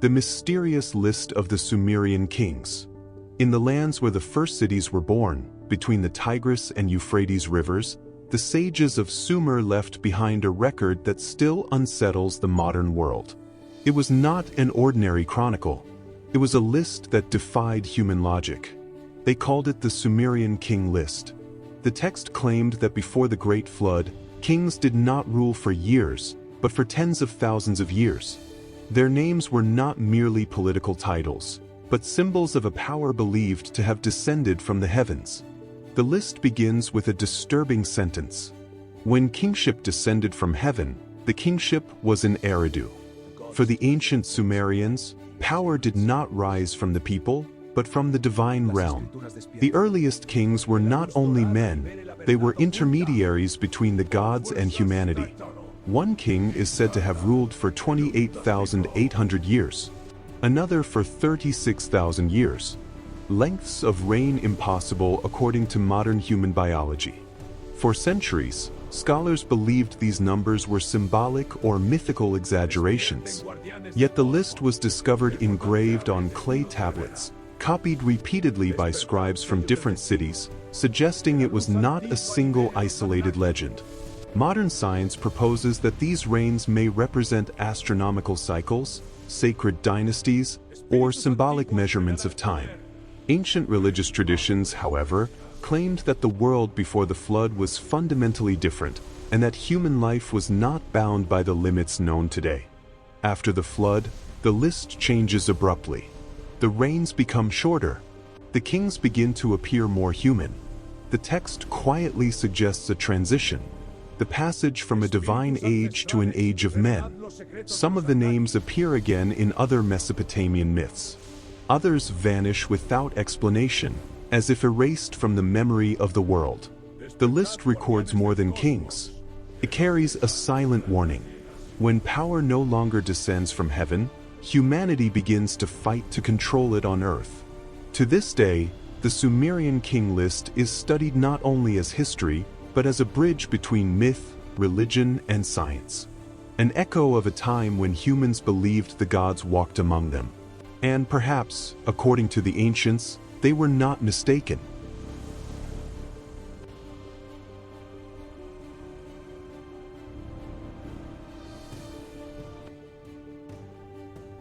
The mysterious list of the Sumerian kings. In the lands where the first cities were born, between the Tigris and Euphrates rivers, the sages of Sumer left behind a record that still unsettles the modern world. It was not an ordinary chronicle. It was a list that defied human logic. They called it the Sumerian King List. The text claimed that before the Great Flood, kings did not rule for years, but for tens of thousands of years. Their names were not merely political titles, but symbols of a power believed to have descended from the heavens. The list begins with a disturbing sentence. When kingship descended from heaven, the kingship was in Eridu. For the ancient Sumerians, power did not rise from the people, but from the divine realm. The earliest kings were not only men, they were intermediaries between the gods and humanity. One king is said to have ruled for 28,800 years, another for 36,000 years. Lengths of reign impossible according to modern human biology. For centuries, scholars believed these numbers were symbolic or mythical exaggerations. Yet the list was discovered engraved on clay tablets, copied repeatedly by scribes from different cities, suggesting it was not a single isolated legend. Modern science proposes that these reigns may represent astronomical cycles, sacred dynasties, or symbolic measurements of time. Ancient religious traditions, however, claimed that the world before the flood was fundamentally different, and that human life was not bound by the limits known today. After the flood, the list changes abruptly. The reigns become shorter. The kings begin to appear more human. The text quietly suggests a transition, the passage from a divine age to an age of men. Some of the names appear again in other Mesopotamian myths. Others vanish without explanation, as if erased from the memory of the world. The list records more than kings. It carries a silent warning. When power no longer descends from heaven, humanity begins to fight to control it on earth. To this day, the Sumerian king list is studied not only as history, but as a bridge between myth, religion, and science. An echo of a time when humans believed the gods walked among them. And perhaps, according to the ancients, they were not mistaken.